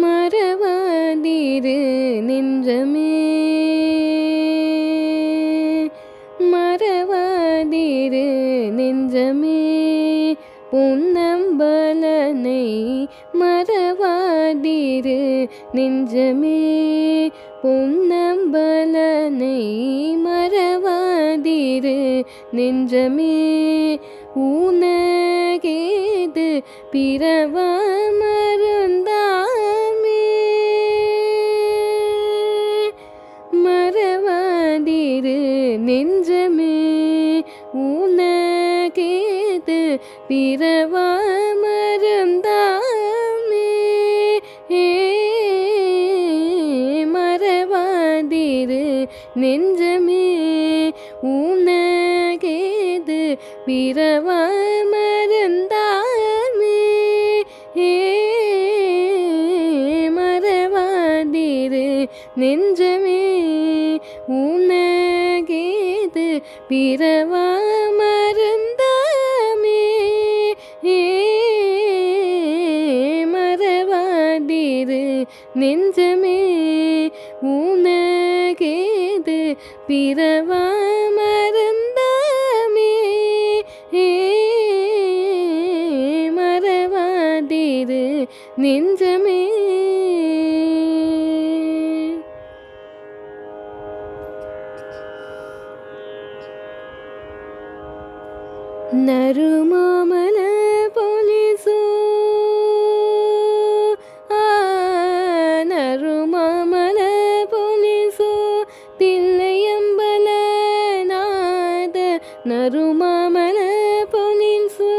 மறவாதிரு நெஞ்சமே, மறவாதிரு நெஞ்சமே, பொன்னம்பலனை மறவாதிரு நெஞ்சமே, பொன்னம்பலனை மறவாதிரு நெஞ்சமே, ஊனகேது பிறவா மருந்தாமே, மறவாதிரு நெஞ்சமே, ஊனகேது பிறவா மருந்தாமே, மறவாதிரு நெஞ்சமே, ஊனகேது பிறவா மருந்தாமே, மறவாதிரு நெஞ்சமே, ஊனகேது பிறவா மருந்தாமே, மறவாதிரு நெஞ்சமே, ஊனகேது பிறவா மருந்தாமே, மறவாதிரு நெஞ்சமே. நறுமாமல போலீசோ, நறுமாமல போலீசோ, தில்லையம்பல நாத, நறுமாமல போலீசோ,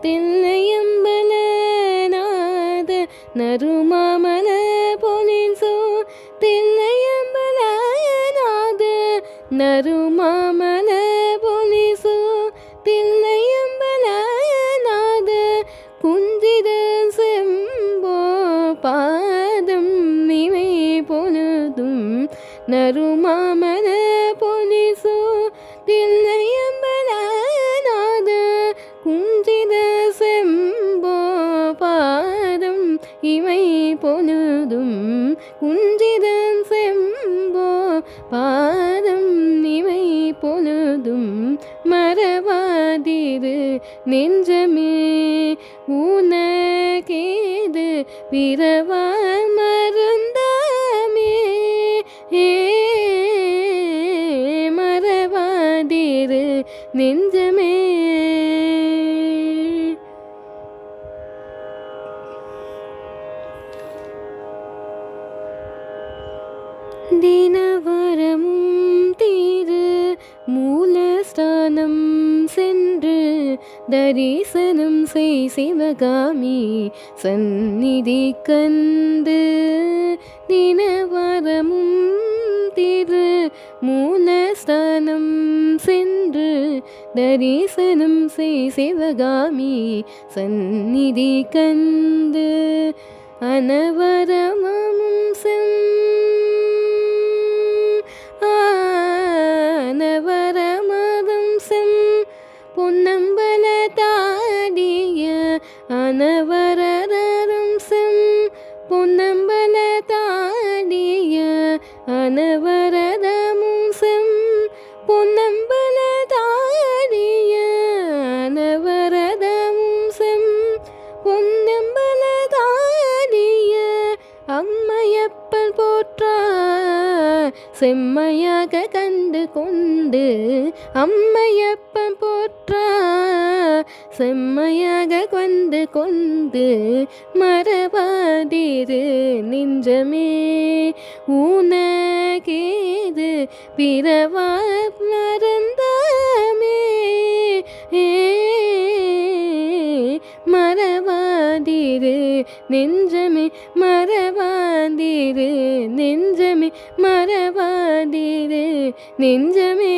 தில்லையம்பல நாத, நறுமாமல போலீசோ, தில்லையம்பல நாத, நறுமாமல போலீசோ, தில்லையம்பல நாத, குஞ்சித செம்போ பாதம் இவை பொழுதும், நறுமாமல போலீசோ, தில்லையம்பல நாத, குஞ்சித செம்போ பாதம் இவை பொழுதும், குஞ்சித செம்போ பாதம் இவை பொழுதும், மறவாதிரு நெஞ்சமே, ஊனகேது பிறவா மருந்தாமே, மறவாதிரு நெஞ்சமே. தினவரமும் திரு மூலஸ்தானம் சென்று தரிசனம் செய் சிவகாமி சந்நிதி கண்டு, தினவரமும் திரு மூலஸ்தானம் சென்று தரிசனம் செய் சிவகாமி சந்நிதி கண்டு, அனவரமும் அனவரமதம் செம் பொன்னம்பல தாடிய, அனவரதரும் செம் பொன்னம்பல தாடிய, அனவரதமும் செம் பொன்னம்பல தாடிய, அனவரதமும் செம் பொன்னம்பல தாடிய, அம்மையப்பன் போற்றா செம்மையாக கண்டு கொண்டு, அம்மையப்பன் போற்றா செம்மையாக கண்டு கொண்டு, மறவாதிரு நெஞ்சமே, ஊனகேது பிறவா மருந்தாமே, மறவாதிரு நெஞ்சமே, மறவாதிரு நெஞ்சமே, மறவாதிரு நெஞ்சமே.